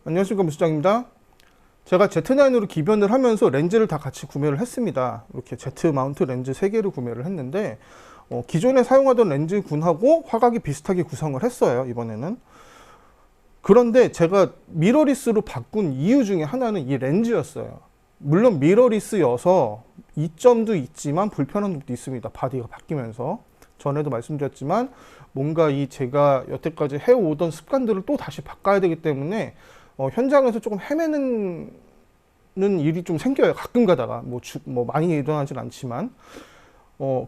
안녕하십니까, 무수장입니다. 제가 Z9으로 기변을 하면서 렌즈를 다 같이 구매를 했습니다. 이렇게 Z 마운트 렌즈 3개를 구매를 했는데 기존에 사용하던 렌즈군하고 화각이 비슷하게 구성을 했어요, 이번에는. 그런데 제가 미러리스로 바꾼 이유 중에 하나는 이 렌즈였어요. 물론 미러리스여서 이점도 있지만 불편한 점도 있습니다. 바디가 바뀌면서. 전에도 말씀드렸지만 뭔가 제가 여태까지 해오던 습관들을 또 다시 바꿔야 되기 때문에 현장에서 조금 헤매는 일이 좀 생겨요. 가끔 가다가 뭐 많이 일어나진 않지만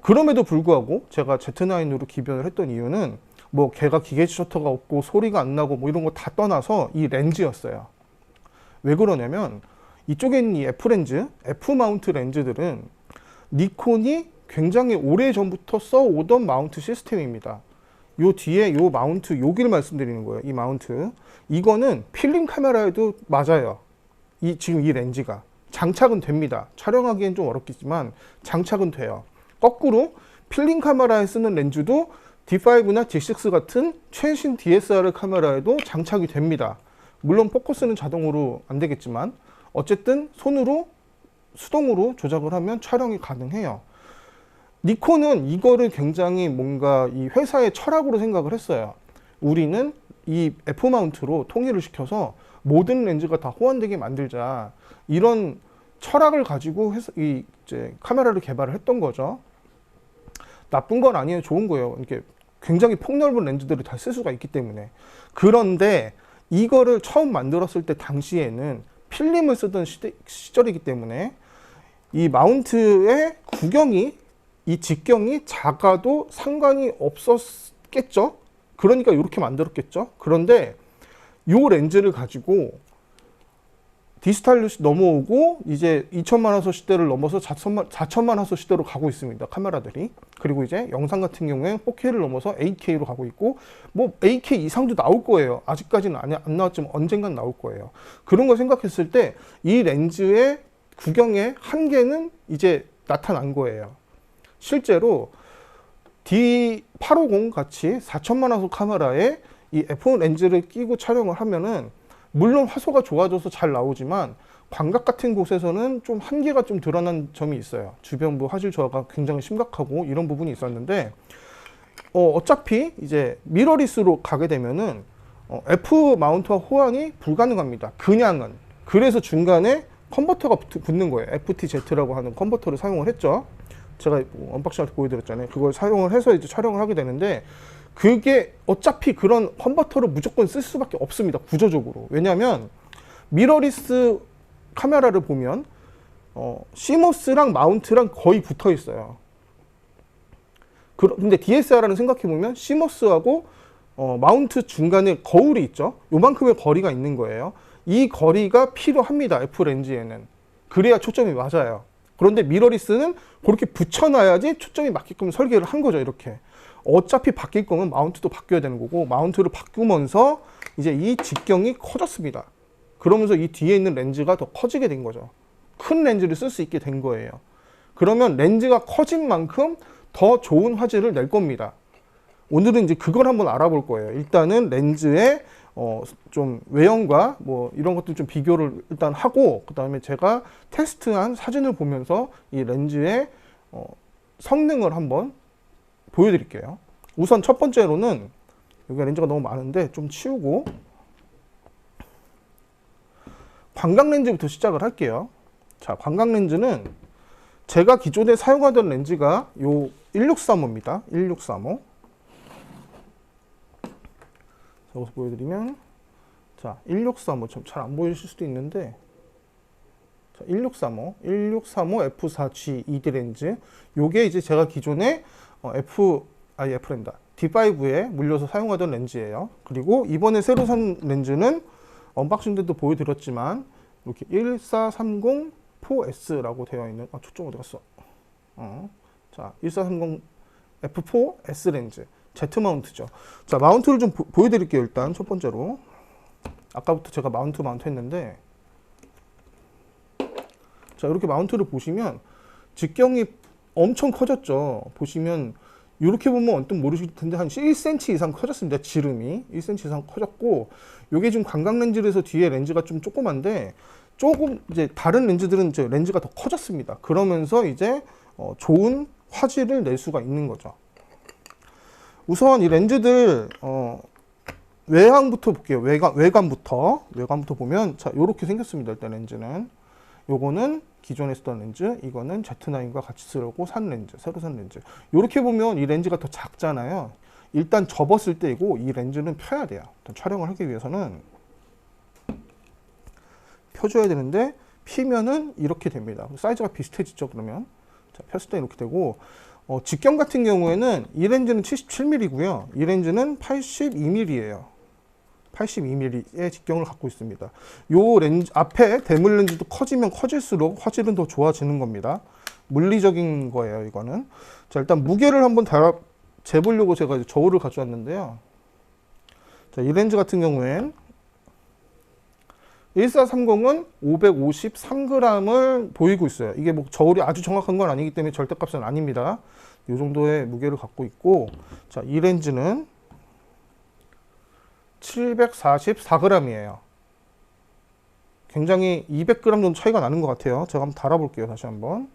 그럼에도 불구하고 제가 Z9으로 기변을 했던 이유는 뭐 걔가 기계지 셔터가 없고 소리가 안 나고 뭐 이런 거 다 떠나서 이 렌즈였어요. 왜 그러냐면 이쪽에 있는 이 F 렌즈, F 마운트 렌즈들은 니콘이 굉장히 오래 전부터 써오던 마운트 시스템입니다. 요 뒤에 요 마운트, 여기를 말씀드리는 거예요. 이 마운트. 이거는 필름 카메라에도 맞아요. 지금 이 렌즈가. 장착은 됩니다. 촬영하기엔 좀 어렵겠지만 장착은 돼요. 거꾸로 필름 카메라에 쓰는 렌즈도 D5나 D6 같은 최신 DSLR 카메라에도 장착이 됩니다. 물론 포커스는 자동으로 안 되겠지만 어쨌든 손으로, 수동으로 조작을 하면 촬영이 가능해요. 니콘은 이거를 굉장히 뭔가 이 회사의 철학으로 생각을 했어요. 우리는 이 F 마운트로 통일을 시켜서 모든 렌즈가 다 호환되게 만들자. 이런 철학을 가지고 이제 카메라를 개발을 했던 거죠. 나쁜 건 아니에요. 좋은 거예요. 이렇게 굉장히 폭넓은 렌즈들을 다 쓸 수가 있기 때문에. 그런데 이거를 처음 만들었을 때 당시에는 필름을 쓰던 시절이기 때문에 이 마운트의 이 직경이 작아도 상관이 없었겠죠. 그러니까 이렇게 만들었겠죠. 그런데 이 렌즈를 가지고 디지털로 넘어오고 이제 2천만 화소 시대를 넘어서 4천만 화소 시대로 가고 있습니다. 카메라들이. 그리고 이제 영상 같은 경우에는 4K를 넘어서 8K로 가고 있고 뭐 8K 이상도 나올 거예요. 아직까지는 안 나왔지만 언젠간 나올 거예요. 그런 걸 생각했을 때 이 렌즈의 구경의 한계는 이제 나타난 거예요. 실제로 D850 같이 4천만 화소 카메라에 이 F 렌즈를 끼고 촬영을 하면은 물론 화소가 좋아져서 잘 나오지만 광각 같은 곳에서는 좀 한계가 좀 드러난 점이 있어요. 주변부 화질 저하가 굉장히 심각하고 이런 부분이 있었는데 어차피 이제 미러리스로 가게 되면은 F 마운트와 호환이 불가능합니다. 그냥은. 그래서 중간에 컨버터가 붙는 거예요. FTZ라고 하는 컨버터를 사용을 했죠. 제가 언박싱할 때 보여드렸잖아요. 그걸 사용을 해서 이제 촬영을 하게 되는데 그게 어차피 그런 컨버터를 무조건 쓸 수밖에 없습니다. 구조적으로. 왜냐하면 미러리스 카메라를 보면 CMOS랑 마운트랑 거의 붙어 있어요. 근데 DSLR은 생각해보면 CMOS하고 마운트 중간에 거울이 있죠. 요만큼의 거리가 있는 거예요. 이 거리가 필요합니다. F 렌즈에는. 그래야 초점이 맞아요. 그런데 미러리스는 그렇게 붙여놔야지 초점이 맞게끔 설계를 한 거죠. 이렇게. 어차피 바뀔 거면 마운트도 바뀌어야 되는 거고 마운트를 바꾸면서 이제 이 직경이 커졌습니다. 그러면서 이 뒤에 있는 렌즈가 더 커지게 된 거죠. 큰 렌즈를 쓸 수 있게 된 거예요. 그러면 렌즈가 커진 만큼 더 좋은 화질을 낼 겁니다. 오늘은 이제 그걸 한번 알아볼 거예요. 일단은 렌즈의 좀 외형과 뭐 이런 것들 좀 비교를 일단 하고 그 다음에 제가 테스트한 사진을 보면서 이 렌즈의 성능을 한번 보여드릴게요. 우선 첫 번째로는 여기 렌즈가 너무 많은데 좀 치우고 광각 렌즈부터 시작을 할게요. 자, 광각 렌즈는 제가 기존에 사용하던 렌즈가 요 1635입니다. 1635. 여기서 보여드리면 자 1635 좀 잘 안 보이실 수도 있는데 자 1635 F4G 2D 렌즈 요게 이제 제가 기존에 F랜다 D5에 물려서 사용하던 렌즈예요. 그리고 이번에 새로 산 렌즈는 언박싱 때도 보여드렸지만 이렇게 1430 4S라고 되어 있는 초점 어디 갔어? 자 1430 F4S 렌즈 Z 마운트죠. 자, 마운트를 좀 보여드릴게요. 일단 첫 번째로 아까부터 제가 마운트 했는데 자, 이렇게 마운트를 보시면 직경이 엄청 커졌죠. 보시면 이렇게 보면 언뜻 모르실 텐데 한 1cm 이상 커졌습니다. 지름이 1cm 이상 커졌고, 요게 지금 광각 렌즈에서 뒤에 렌즈가 좀 조그만데 조금 이제 다른 렌즈들은 이제 렌즈가 더 커졌습니다. 그러면서 이제 좋은 화질을 낼 수가 있는 거죠. 우선 이 렌즈들 외항부터 볼게요. 외관부터 보면 자, 요렇게 생겼습니다. 일단 렌즈는 요거는 기존에 쓰던 렌즈, 이거는 Z9과 같이 쓰려고 산 렌즈, 새로 산 렌즈. 요렇게 보면 이 렌즈가 더 작잖아요. 일단 접었을 때이고, 이 렌즈는 펴야 돼요. 일단 촬영을 하기 위해서는 펴줘야 되는데, 피면은 이렇게 됩니다. 사이즈가 비슷해지죠, 그러면. 자, 폈을 때 이렇게 되고, 직경 같은 경우에는 이 렌즈는 77mm고요. 이 렌즈는 82mm예요. 82mm의 직경을 갖고 있습니다. 요 렌즈 앞에 대물 렌즈도 커지면 커질수록 화질은 더 좋아지는 겁니다. 물리적인 거예요, 이거는. 자, 일단 무게를 한번 재보려고 제가 이제 저울을 가져왔는데요. 자, 이 렌즈 같은 경우엔 1430은 553g을 보이고 있어요. 이게 뭐 저울이 아주 정확한 건 아니기 때문에 절대값은 아닙니다. 이 정도의 무게를 갖고 있고, 자, 이 렌즈는 744g이에요. 굉장히 200g 정도 차이가 나는 것 같아요. 제가 한번 달아볼게요. 다시 한번.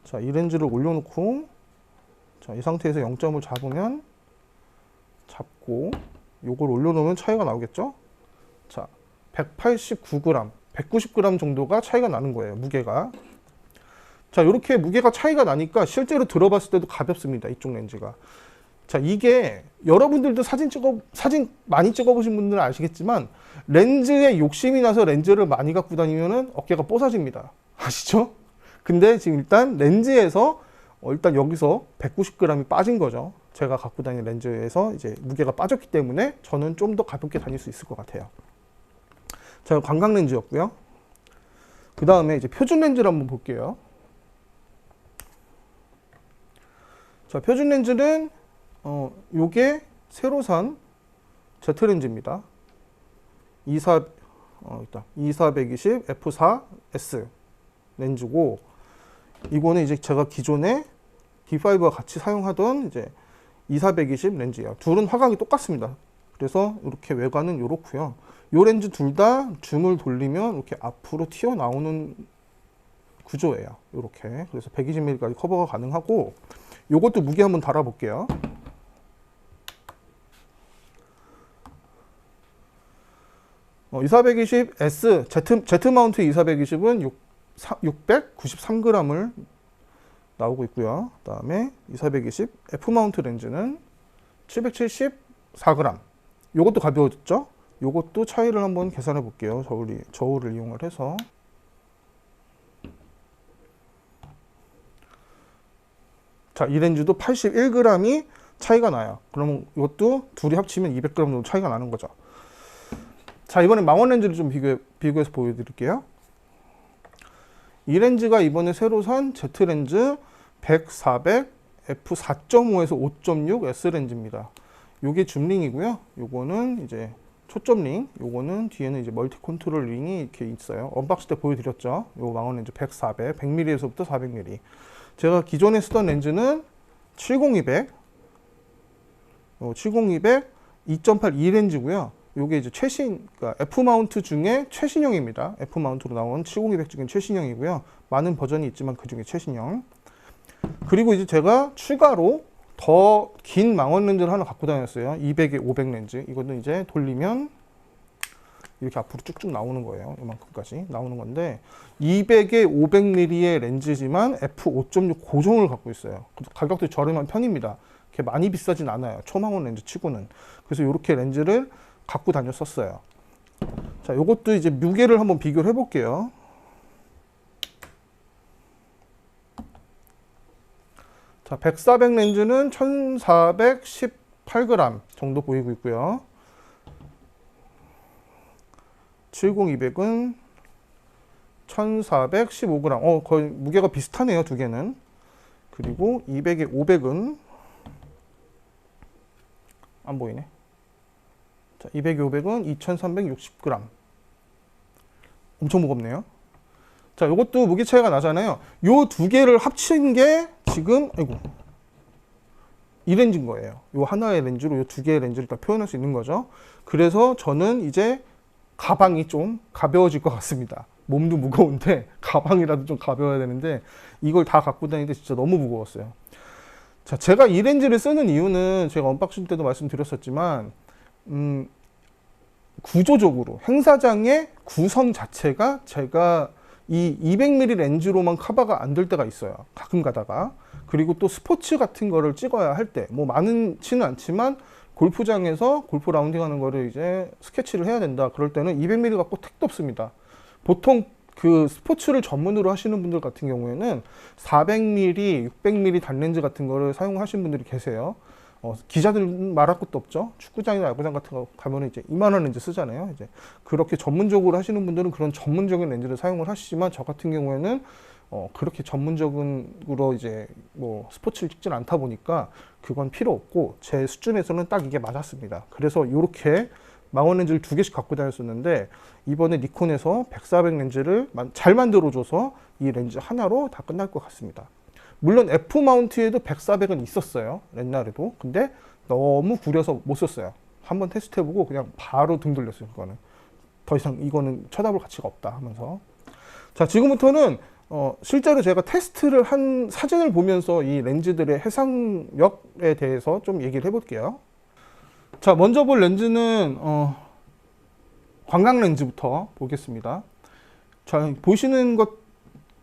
자, 이 렌즈를 올려놓고, 자, 이 상태에서 0점을 잡고, 요걸 올려놓으면 차이가 나오겠죠? 자, 189g, 190g 정도가 차이가 나는 거예요. 무게가. 자, 이렇게 무게가 차이가 나니까 실제로 들어봤을 때도 가볍습니다. 이쪽 렌즈가. 자, 이게 여러분들도 사진 많이 찍어보신 분들은 아시겠지만, 렌즈에 욕심이 나서 렌즈를 많이 갖고 다니면은 어깨가 뽀사집니다. 아시죠? 근데 지금 일단 렌즈에서 일단 여기서 190g이 빠진 거죠. 제가 갖고 다니는 렌즈에서 이제 무게가 빠졌기 때문에 저는 좀 더 가볍게 다닐 수 있을 것 같아요. 자, 광각 렌즈였고요. 그 다음에 이제 표준 렌즈를 한번 볼게요. 자, 표준 렌즈는 요게 새로 산 Z 렌즈입니다. 2420 f4s 렌즈고, 이거는 이제 제가 기존에 D5와 같이 사용하던 이제 2420 렌즈예요. 둘은 화각이 똑같습니다. 그래서 이렇게 외관은 이렇고요. 요 렌즈 둘 다 줌을 돌리면 이렇게 앞으로 튀어나오는 구조예요. 이렇게. 그래서 120mm까지 커버가 가능하고, 요것도 무게 한번 달아볼게요. Z 마운트 2420은 693g을 나오고 있고요. 그 다음에 2420 F 마운트 렌즈는 774g. 요것도 가벼워졌죠? 요것도 차이를 한번 계산해 볼게요. 저울을 이용을 해서. 자, 이 렌즈도 81g이 차이가 나요. 그러면 이것도 둘이 합치면 200g 정도 차이가 나는 거죠. 자, 이번엔 망원 렌즈를 좀 비교해서 보여드릴게요. 이 렌즈가 이번에 새로 산 Z 렌즈 100-400 f4.5에서 5.6 S 렌즈입니다. 요게 줌링이고요. 요거는 이제 초점 링, 요거는 뒤에는 이제 멀티 컨트롤 링이 이렇게 있어요. 언박싱 때 보여드렸죠. 요 망원 렌즈 100-400, 100mm에서부터 400mm. 제가 기존에 쓰던 렌즈는 70-200, 70-200 2.8 렌즈고요. 요게 이제 그러니까 F 마운트 중에 최신형입니다. F 마운트로 나온 70-200 중에 최신형이고요. 많은 버전이 있지만 그 중에 최신형. 그리고 이제 제가 추가로 더 긴 망원 렌즈를 하나 갖고 다녔어요. 200에 500 렌즈. 이거는 이제 돌리면 이렇게 앞으로 쭉쭉 나오는 거예요. 이만큼까지 나오는 건데, 200에 500mm의 렌즈지만 f5.6 고정을 갖고 있어요. 가격도 저렴한 편입니다. 이렇게 많이 비싸진 않아요. 초망원 렌즈 치고는. 그래서 이렇게 렌즈를 갖고 다녔었어요. 자, 요것도 이제 무게를 한번 비교를 해볼게요. 자, 100-400 렌즈는 1418g 정도 보이고 있고요. 70-200은 1415g. 거의 무게가 비슷하네요, 두 개는. 그리고 200에 500은 안 보이네. 자, 200에 500은 2360g. 엄청 무겁네요. 자, 이것도 무게 차이가 나잖아요. 요 두 개를 합친 게 지금 이 렌즈인 거예요. 요 하나의 렌즈로 요 두 개의 렌즈를 다 표현할 수 있는 거죠. 그래서 저는 이제 가방이 좀 가벼워질 것 같습니다. 몸도 무거운데 가방이라도 좀 가벼워야 되는데 이걸 다 갖고 다니는데 진짜 너무 무거웠어요. 자, 제가 이 렌즈를 쓰는 이유는 제가 언박싱 때도 말씀드렸었지만 구조적으로 행사장의 구성 자체가 제가 이 200mm 렌즈로만 커버가 안 될 때가 있어요. 가끔 가다가. 그리고 또 스포츠 같은 거를 찍어야 할 때, 뭐 많지는 않지만 골프장에서 골프 라운딩 하는 거를 이제 스케치를 해야 된다. 그럴 때는 200mm 갖고 택도 없습니다. 보통 그 스포츠를 전문으로 하시는 분들 같은 경우에는 400mm, 600mm 단렌즈 같은 거를 사용하시는 분들이 계세요. 기자들 말할 것도 없죠. 축구장이나 야구장 같은 거 가면 이제 이만한 렌즈 쓰잖아요. 이제 그렇게 전문적으로 하시는 분들은 그런 전문적인 렌즈를 사용을 하시지만 저 같은 경우에는 그렇게 전문적으로 이제 뭐 스포츠를 찍진 않다 보니까 그건 필요 없고 제 수준에서는 딱 이게 맞았습니다. 그래서 이렇게 망원 렌즈를 두 개씩 갖고 다녔었는데 이번에 니콘에서 100-400 렌즈를 잘 만들어줘서 이 렌즈 하나로 다 끝날 것 같습니다. 물론 F 마운트에도 100-400은 있었어요. 옛날에도. 근데 너무 구려서 못 썼어요. 한번 테스트해보고 그냥 바로 등 돌렸어요. 그거는 더 이상 이거는 쳐다볼 가치가 없다 하면서. 자, 지금부터는 실제로 제가 테스트를 한 사진을 보면서 이 렌즈들의 해상력에 대해서 좀 얘기를 해볼게요. 자, 먼저 볼 렌즈는 광각 렌즈부터 보겠습니다. 자, 보시는 것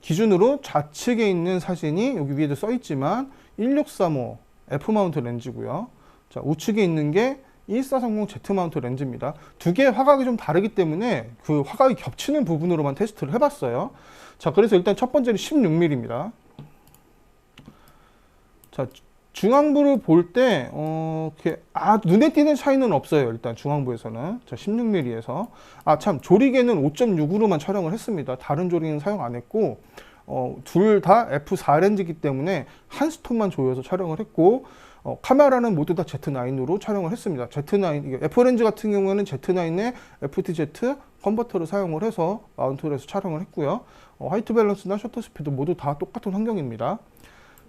기준으로 좌측에 있는 사진이 여기 위에도 써 있지만 1635 F 마운트 렌즈고요. 자, 우측에 있는 게 1430 Z 마운트 렌즈입니다. 두 개의 화각이 좀 다르기 때문에 그 화각이 겹치는 부분으로만 테스트를 해봤어요. 자, 그래서 일단 첫 번째는 16mm입니다. 자, 중앙부를 볼 때 눈에 띄는 차이는 없어요. 일단 중앙부에서는. 자, 16mm에서 참 조리개는 5.6으로만 촬영을 했습니다. 다른 조리개는 사용 안 했고 둘 다 F4 렌즈이기 때문에 한 스톤만 조여서 촬영을 했고 카메라는 모두 다 Z9으로 촬영을 했습니다. Z9 F 렌즈 같은 경우에는 Z9에 FTZ 컨버터를 사용을 해서 마운트를 해서 촬영을 했고요. 화이트 밸런스나 셔터 스피드 모두 다 똑같은 환경입니다.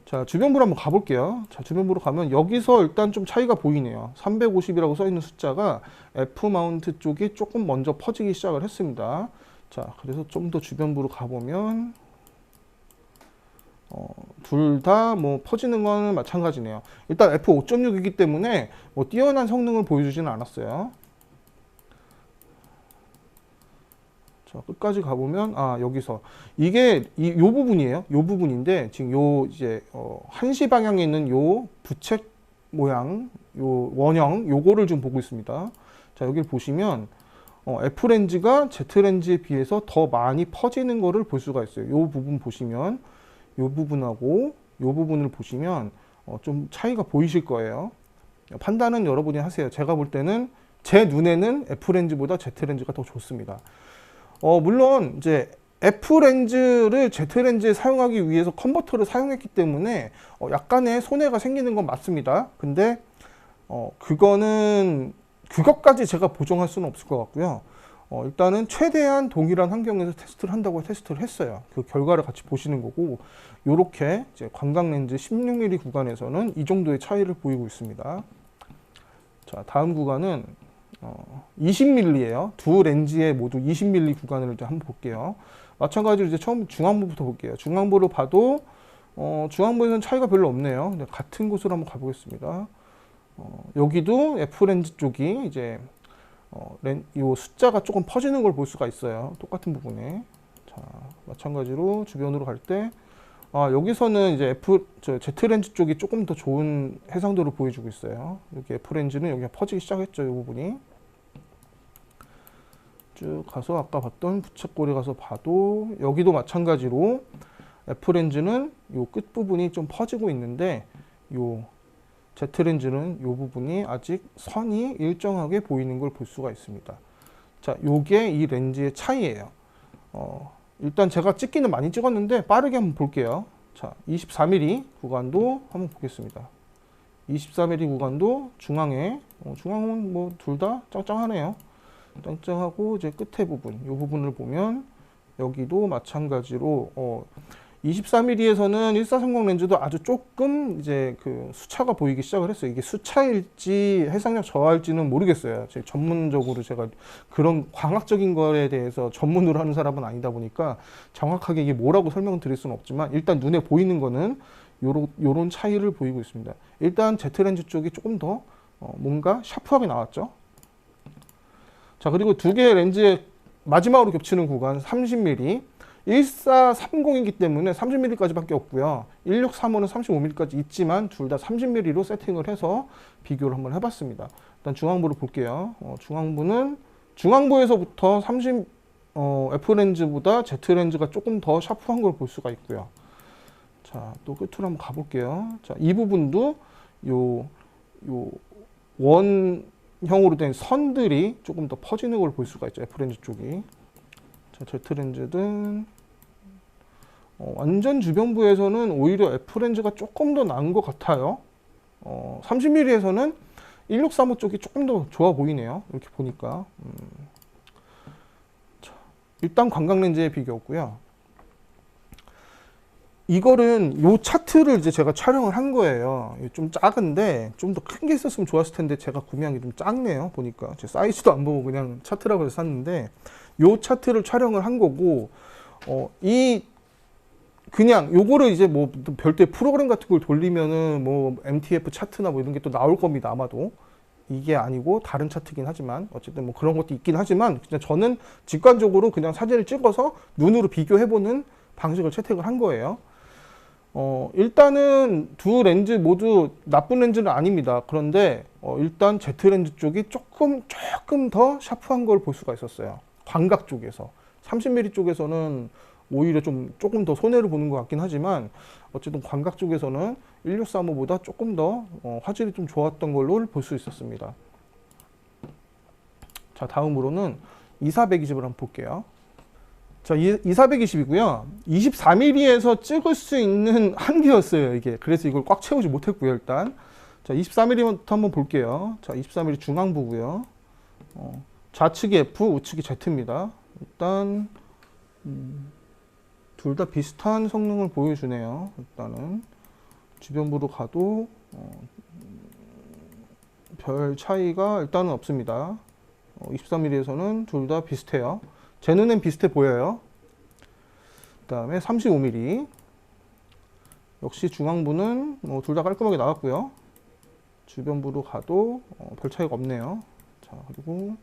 자, 주변부로 한번 가볼게요. 자, 주변부로 가면 여기서 일단 좀 차이가 보이네요. 350이라고 써 있는 숫자가 F 마운트 쪽이 조금 먼저 퍼지기 시작을 했습니다. 자, 그래서 좀 더 주변부로 가보면 둘 다 뭐 퍼지는 건 마찬가지네요. 일단 F5.6이기 때문에 뭐 뛰어난 성능을 보여주지는 않았어요. 자, 끝까지 가보면 여기서 이게 요 부분이에요. 요 부분인데 지금 요 이제 한시 방향에 있는 요 부책 모양 요 원형 요거를 좀 보고 있습니다. 자, 여기를 보시면 F 렌즈가 Z 렌즈에 비해서 더 많이 퍼지는 거를 볼 수가 있어요. 요 부분 보시면 요 부분하고 요 부분을 보시면 좀 차이가 보이실 거예요. 판단은 여러분이 하세요. 제가 볼 때는 제 눈에는 F 렌즈보다 Z 렌즈가 더 좋습니다. 물론 이제 F 렌즈를 Z 렌즈에 사용하기 위해서 컨버터를 사용했기 때문에 약간의 손해가 생기는 건 맞습니다. 근데 그것까지 제가 보정할 수는 없을 것 같고요. 일단은 최대한 동일한 환경에서 테스트를 한다고 테스트를 했어요. 그 결과를 같이 보시는 거고, 요렇게 이제 광각 렌즈 16mm 구간에서는 이 정도의 차이를 보이고 있습니다. 자, 다음 구간은 20mm예요. 두 렌즈에 모두 20mm 구간을 이제 한번 볼게요. 마찬가지로 이제 처음 중앙부부터 볼게요. 중앙부를 봐도 중앙부에서는 차이가 별로 없네요. 같은 곳으로 한번 가보겠습니다. 여기도 F 렌즈 쪽이 이제 요 숫자가 조금 퍼지는 걸 볼 수가 있어요. 똑같은 부분에. 자, 마찬가지로 주변으로 갈 때 여기서는 이제 Z 렌즈 쪽이 조금 더 좋은 해상도를 보여주고 있어요. 여기 F 렌즈는 여기가 퍼지기 시작했죠. 이 부분이. 쭉 가서 아까 봤던 부채꼴에 가서 봐도 여기도 마찬가지로 F 렌즈는 요 끝부분이 좀 퍼지고 있는데 요 Z 렌즈는 요 부분이 아직 선이 일정하게 보이는 걸 볼 수가 있습니다. 자, 요게 이 렌즈의 차이예요. 일단 제가 찍기는 많이 찍었는데 빠르게 한번 볼게요. 자, 24mm 구간도 한번 보겠습니다. 24mm 구간도 중앙에 중앙은 뭐 둘 다 짱짱하네요. 짱짱하고 이제 끝에 부분, 이 부분을 보면 여기도 마찬가지로 24mm에서는 1430 렌즈도 아주 조금 이제 그 수차가 보이기 시작을 했어요. 이게 수차일지 해상력 저하일지는 모르겠어요. 전문적으로 제가 그런 광학적인 거에 대해서 전문으로 하는 사람은 아니다 보니까 정확하게 이게 뭐라고 설명을 드릴 수는 없지만 일단 눈에 보이는 거는 요런 차이를 보이고 있습니다. 일단 Z렌즈 쪽이 조금 더 뭔가 샤프하게 나왔죠. 자, 그리고 두 개의 렌즈의 마지막으로 겹치는 구간 30mm, 1430이기 때문에 30mm까지밖에 없고요. 1635는 35mm까지 있지만 둘 다 30mm로 세팅을 해서 비교를 한번 해봤습니다. 일단 중앙부를 볼게요. 중앙부에서부터 F렌즈보다 Z렌즈가 조금 더 샤프한 걸 볼 수가 있고요. 자, 또 끝으로 한번 가볼게요. 자, 이 부분도 요 원형으로 된 선들이 조금 더 퍼지는 걸 볼 수가 있죠. F렌즈 쪽이. 자, Z렌즈는 완전 주변부에서는 오히려 F렌즈가 조금 더 나은 것 같아요. 30mm에서는 1635 쪽이 조금 더 좋아 보이네요. 이렇게 보니까. 자, 일단 광각렌즈의 비교였고요. 이거는 요 차트를 이제 제가 촬영을 한 거예요. 좀 작은데 좀 더 큰 게 있었으면 좋았을 텐데 제가 구매한 게 좀 작네요. 보니까 제 사이즈도 안 보고 그냥 차트라고 해서 샀는데 요 차트를 촬영을 한 거고 그냥 요거를 이제 뭐 별도의 프로그램 같은 걸 돌리면은 뭐 MTF 차트나 뭐 이런 게 또 나올 겁니다. 아마도 이게 아니고 다른 차트긴 하지만 어쨌든 뭐 그런 것도 있긴 하지만 그냥 저는 직관적으로 그냥 사진을 찍어서 눈으로 비교해보는 방식을 채택을 한 거예요. 일단은 두 렌즈 모두 나쁜 렌즈는 아닙니다. 그런데 일단 Z렌즈 쪽이 조금 더 샤프한 걸 볼 수가 있었어요. 광각 쪽에서 30mm 쪽에서는 오히려 조금 더 손해를 보는 것 같긴 하지만 어쨌든 광각 쪽에서는 1635보다 조금 더 화질이 좀 좋았던 걸로 볼 수 있었습니다. 자, 다음으로는 2420을 한번 볼게요. 자, 2420이고요. 24mm에서 찍을 수 있는 한계였어요, 이게. 그래서 이걸 꽉 채우지 못했고요, 일단. 자, 24mm부터 한번 볼게요. 자, 24mm 중앙부고요. 좌측이 F, 우측이 Z입니다. 일단 둘 다 비슷한 성능을 보여주네요. 일단은 주변부로 가도 별 차이가 일단은 없습니다. 24mm에서는 둘 다 비슷해요. 제 눈엔 비슷해 보여요. 그 다음에 35mm. 역시 중앙부는 둘 다 깔끔하게 나왔고요. 주변부로 가도 별 차이가 없네요. 자, 그리고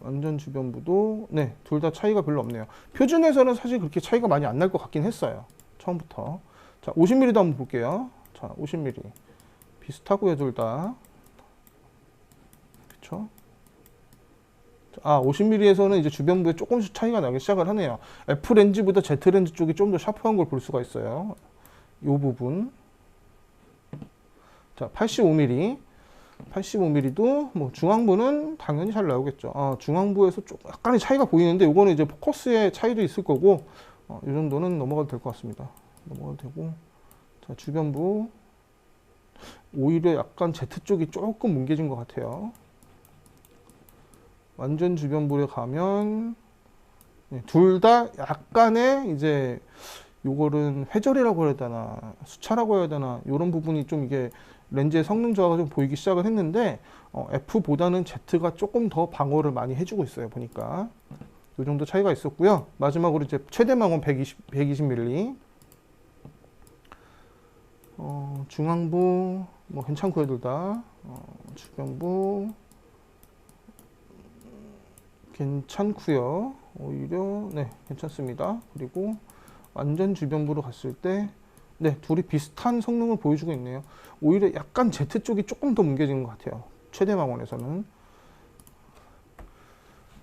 완전 주변부도 네, 둘 다 차이가 별로 없네요. 표준에서는 사실 그렇게 차이가 많이 안 날 것 같긴 했어요. 처음부터. 자, 50mm도 한번 볼게요. 자, 50mm. 비슷하고요, 둘 다. 그쵸? 50mm에서는 이제 주변부에 조금씩 차이가 나기 시작을 하네요. F렌즈보다 Z렌즈 쪽이 좀 더 샤프한 걸 볼 수가 있어요. 이 부분. 자, 85mm. 85mm도 뭐 중앙부는 당연히 잘 나오겠죠. 중앙부에서 약간의 차이가 보이는데 이거는 이제 포커스의 차이도 있을 거고 이 정도는 넘어가도 될 것 같습니다. 넘어가도 되고. 자, 주변부 오히려 약간 Z 쪽이 조금 뭉개진 것 같아요. 완전 주변부에 가면 둘 다 약간의 이제 요거는 회절이라고 해야 되나 수차라고 해야 되나 이런 부분이 좀 이게 렌즈의 성능 저하가 좀 보이기 시작을 했는데 F보다는 Z가 조금 더 방어를 많이 해주고 있어요. 보니까 이 정도 차이가 있었고요. 마지막으로 이제 최대 망원 120mm. 중앙부 뭐 괜찮고요, 둘 다. 주변부 괜찮고요. 오히려 네, 괜찮습니다. 그리고 완전 주변부로 갔을 때 네, 둘이 비슷한 성능을 보여주고 있네요. 오히려 약간 Z 쪽이 조금 더 뭉개지는 것 같아요. 최대 망원에서는.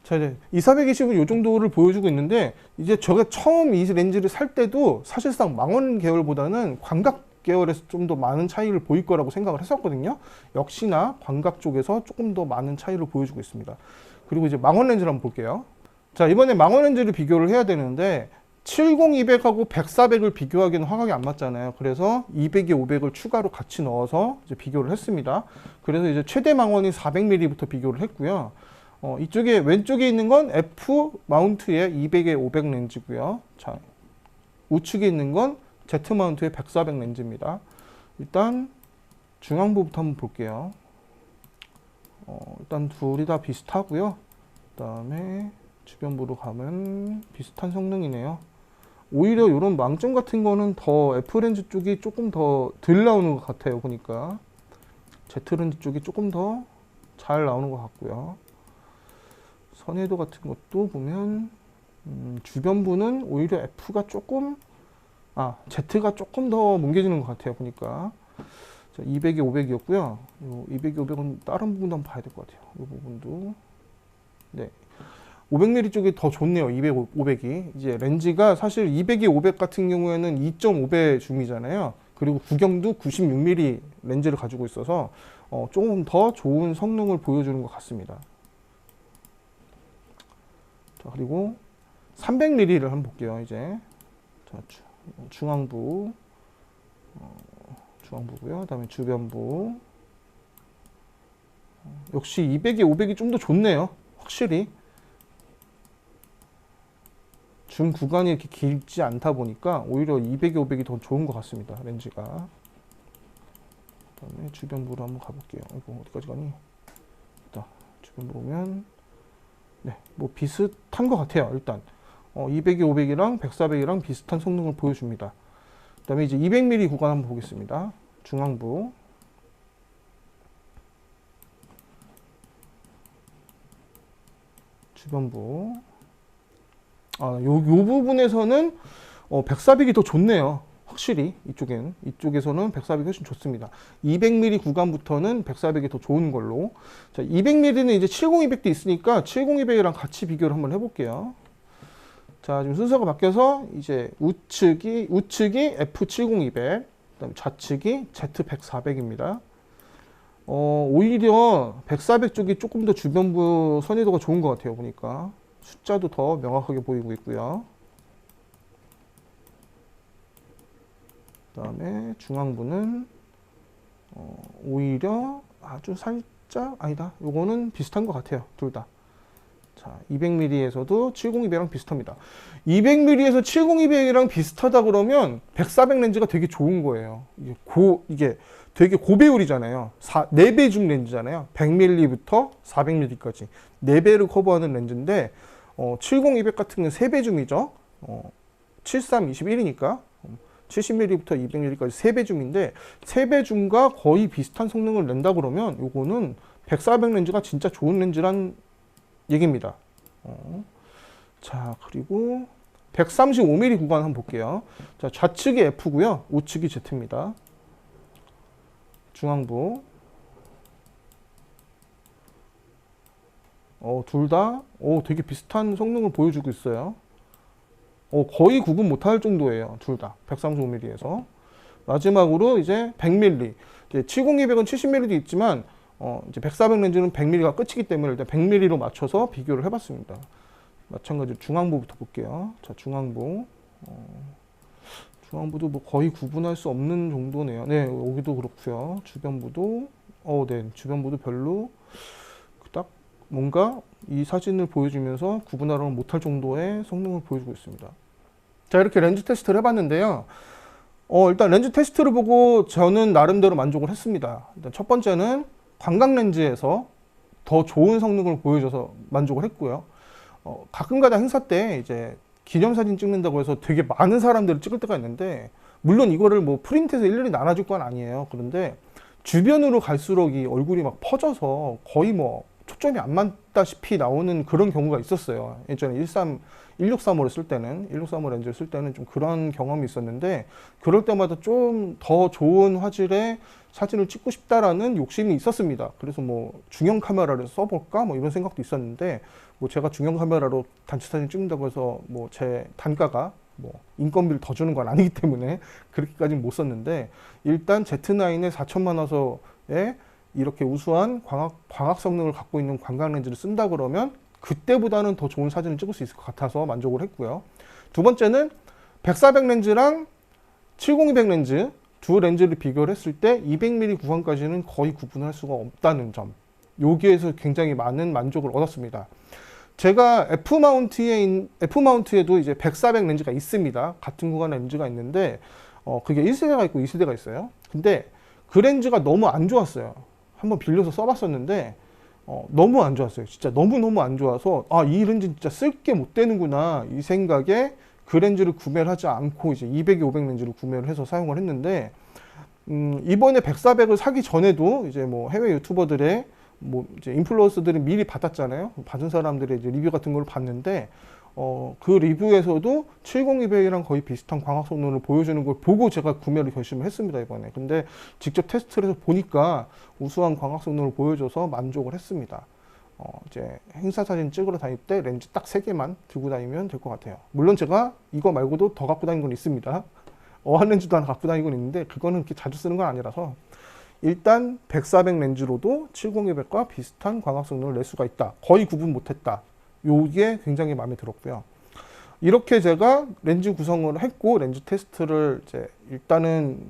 자, 이제 2420은 이 정도를 보여주고 있는데 이제 제가 처음 이 렌즈를 살 때도 사실상 망원 계열보다는 광각 계열에서 좀 더 많은 차이를 보일 거라고 생각을 했었거든요. 역시나 광각 쪽에서 조금 더 많은 차이를 보여주고 있습니다. 그리고 이제 망원 렌즈를 한번 볼게요. 자, 이번에 망원 렌즈를 비교를 해야 되는데 70-200하고 100-400을 비교하기는 화각이 안 맞잖아요. 그래서 200에 500을 추가로 같이 넣어서 이제 비교를 했습니다. 그래서 이제 최대 망원이 400mm부터 비교를 했고요. 이쪽에 왼쪽에 있는 건 F 마운트의 200에 500 렌즈고요. 자, 우측에 있는 건 Z 마운트의 100, 400 렌즈입니다. 일단 중앙부부터 한번 볼게요. 일단 둘이 다 비슷하고요. 그 다음에 주변부로 가면 비슷한 성능이네요. 오히려 이런 망점 같은 거는 더 F 렌즈 쪽이 조금 더 덜 나오는 것 같아요. 보니까 Z 렌즈 쪽이 조금 더 잘 나오는 것 같고요. 선회도 같은 것도 보면 주변부는 오히려 F가 조금 Z가 조금 더 뭉개지는 것 같아요. 보니까 200에 500이었고요. 200에 500은 다른 부분도 한번 봐야 될 것 같아요. 이 부분도 네, 500mm 쪽이 더 좋네요. 200, 500이 이제 렌즈가 사실 200에 500 같은 경우에는 2.5배 줌이잖아요. 그리고 구경도 96mm 렌즈를 가지고 있어서 조금 더 좋은 성능을 보여주는 것 같습니다. 자, 그리고 300mm를 한번 볼게요. 이제 자, 중앙부, 중앙부고요. 그다음에 주변부. 역시 200에 500이 좀 더 좋네요. 확실히 줌 구간이 이렇게 길지 않다 보니까 오히려 200에 500이 더 좋은 것 같습니다. 렌즈가. 그다음에 주변부로 한번 가볼게요. 이거 어디까지 가니? 일단 주변 보면 네, 뭐 비슷한 것 같아요. 일단 200에 500이랑 100, 400이랑 비슷한 성능을 보여줍니다. 그다음에 이제 200mm 구간 한번 보겠습니다. 중앙부. 주변부. 요 부분에서는 100, 400이 더 좋네요. 확실히 이쪽에서는 100, 400이 훨씬 좋습니다. 200mm 구간부터는 100, 400이 더 좋은 걸로. 자, 200mm는 이제 70, 200도 있으니까 70, 200이랑 같이 비교를 한번 해볼게요. 자, 지금 순서가 바뀌어서 이제 우측이 F70, 200, 그다음에 좌측이 Z100, 400입니다. 오히려 100, 400 쪽이 조금 더 주변부 선회도가 좋은 것 같아요. 보니까 숫자도 더 명확하게 보이고 있고요. 그 다음에 중앙부는 오히려 아주 살짝 아니다. 요거는 비슷한 것 같아요. 둘 다. 자, 200mm에서도 70, 200이랑 비슷합니다. 200mm에서 70, 200이랑 비슷하다 그러면 100, 400 렌즈가 되게 좋은 거예요. 이게 되게 고배율이잖아요. 4배 줌 렌즈잖아요. 100mm부터 400mm까지 4배를 커버하는 렌즈인데 70, 200 같은 경우는 3배 줌이죠. 73, 21이니까 70mm부터 200mm까지 3배 줌인데 3배 줌과 거의 비슷한 성능을 낸다 그러면 요거는 100, 400 렌즈가 진짜 좋은 렌즈란 얘기입니다. 자, 그리고 135mm 구간 한번 볼게요. 자, 좌측이 F고요. 우측이 Z입니다. 중앙부. 둘 다 되게 비슷한 성능을 보여주고 있어요. 거의 구분 못할 정도예요. 둘 다 135mm에서. 마지막으로 이제 100mm. 이제 70, 200은 70mm도 있지만 이제 100, 400 렌즈는 100mm가 끝이기 때문에 일단 100mm로 맞춰서 비교를 해봤습니다. 마찬가지로 중앙부부터 볼게요. 자, 중앙부. 중앙부도 뭐 거의 구분할 수 없는 정도네요. 네, 여기도 그렇고요. 주변부도 네, 주변부도 별로 딱 뭔가 이 사진을 보여주면서 구분하려는 못할 정도의 성능을 보여주고 있습니다. 자, 이렇게 렌즈 테스트를 해봤는데요. 일단 렌즈 테스트를 보고 저는 나름대로 만족을 했습니다. 일단 첫 번째는 광각 렌즈에서 더 좋은 성능을 보여줘서 만족을 했고요. 가끔가다 행사 때 이제 기념사진 찍는다고 해서 되게 많은 사람들을 찍을 때가 있는데, 물론 이거를 뭐 프린트해서 일일이 나눠줄 건 아니에요. 그런데 주변으로 갈수록 이 얼굴이 막 퍼져서 거의 뭐 초점이 안 맞다시피 나오는 그런 경우가 있었어요. 예전에 1635를 쓸 때는, 1635 렌즈를 쓸 때는 좀 그런 경험이 있었는데, 그럴 때마다 좀 더 좋은 화질의 사진을 찍고 싶다라는 욕심이 있었습니다. 그래서 뭐 중형 카메라를 써볼까 뭐 이런 생각도 있었는데, 뭐 제가 중형 카메라로 단체 사진 찍는다고 해서 뭐 제 단가가 뭐 인건비를 더 주는 건 아니기 때문에 그렇게까지는 못 썼는데, 일단 Z9의 4천만 화소에 이렇게 우수한 광학 성능을 갖고 있는 광각 렌즈를 쓴다 그러면 그때보다는 더 좋은 사진을 찍을 수 있을 것 같아서 만족을 했고요. 두 번째는 100, 400 렌즈랑 70, 200 렌즈 두 렌즈를 비교를 했을 때 200mm 구간까지는 거의 구분할 수가 없다는 점. 여기에서 굉장히 많은 만족을 얻었습니다. 제가 F마운트에도 이제 100, 400 렌즈가 있습니다. 같은 구간의 렌즈가 있는데 그게 1세대가 있고 2세대가 있어요. 근데 그 렌즈가 너무 안 좋았어요. 한번 빌려서 써봤었는데 너무 안 좋았어요. 진짜 너무너무 안 좋아서 이 렌즈 진짜 쓸 게 못 되는구나 이 생각에 그 렌즈를 구매를 하지 않고 이제 200, 500 렌즈를 구매를 해서 사용을 했는데 이번에 100, 400을 사기 전에도 이제 뭐 해외 유튜버들의 뭐 이제 인플루언서들은 미리 받았잖아요. 받은 사람들의 이제 리뷰 같은 걸 봤는데 그 리뷰에서도 70200이랑 거의 비슷한 광학 성능을 보여주는 걸 보고 제가 구매를 결심을 했습니다, 이번에. 근데 직접 테스트를 해서 보니까 우수한 광학 성능을 보여줘서 만족을 했습니다. 이제 행사 사진 찍으러 다닐 때 렌즈 딱 3개만 들고 다니면 될 것 같아요. 물론 제가 이거 말고도 더 갖고 다니는 건 있습니다. 어한 렌즈도 하나 갖고 다니고 있는데 그거는 그렇게 자주 쓰는 건 아니라서 일단 100, 400 렌즈로도 70200과 비슷한 광학 성능을 낼 수가 있다. 거의 구분 못했다. 요게 굉장히 마음에 들었고요. 이렇게 제가 렌즈 구성을 했고 렌즈 테스트를 이제 일단은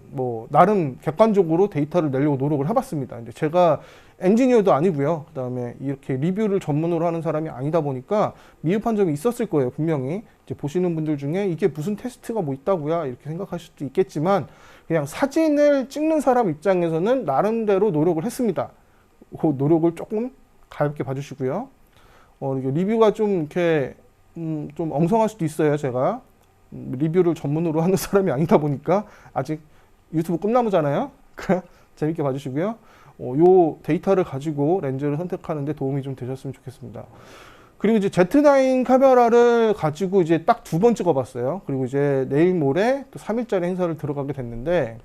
뭐 나름 객관적으로 데이터를 내려고 노력을 해봤습니다. 이제 제가 엔지니어도 아니고요. 그다음에 이렇게 리뷰를 전문으로 하는 사람이 아니다 보니까 미흡한 점이 있었을 거예요. 분명히 이제 보시는 분들 중에 이게 무슨 테스트가 뭐 있다고요? 이렇게 생각하실 수도 있겠지만 그냥 사진을 찍는 사람 입장에서는 나름대로 노력을 했습니다. 그 노력을 조금 가볍게 봐주시고요. 이게 리뷰가 좀 이렇게 좀 엉성할 수도 있어요. 제가 리뷰를 전문으로 하는 사람이 아니다 보니까 아직 유튜브 꿈나무잖아요. 재밌게 봐주시고요. 요 데이터를 가지고 렌즈를 선택하는 데 도움이 좀 되셨으면 좋겠습니다. 그리고 이제 Z9 카메라를 가지고 이제 딱 2번 찍어봤어요. 그리고 이제 내일 모레 또 3일짜리 행사를 들어가게 됐는데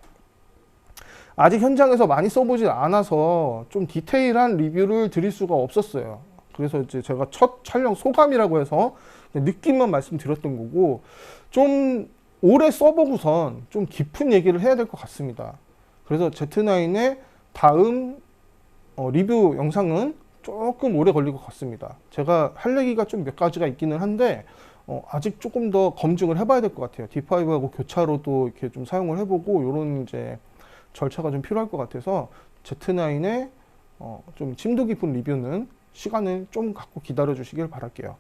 아직 현장에서 많이 써보질 않아서 좀 디테일한 리뷰를 드릴 수가 없었어요. 그래서 이제 제가 첫 촬영 소감이라고 해서 느낌만 말씀드렸던 거고 좀 오래 써보고선 좀 깊은 얘기를 해야 될 것 같습니다. 그래서 Z9의 다음 리뷰 영상은 조금 오래 걸릴 것 같습니다. 제가 할 얘기가 좀 몇 가지가 있기는 한데 아직 조금 더 검증을 해봐야 될 것 같아요. D5하고 교차로도 이렇게 좀 사용을 해보고 이런 이제 절차가 좀 필요할 것 같아서 Z9의 좀 심도 깊은 리뷰는 시간을 좀 갖고 기다려 주시길 바랄게요.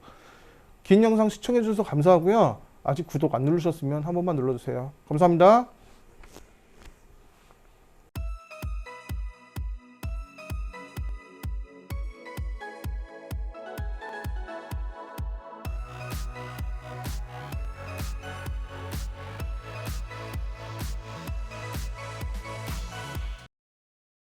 긴 영상 시청해 주셔서 감사하고요. 아직 구독 안 누르셨으면 한 번만 눌러주세요. 감사합니다.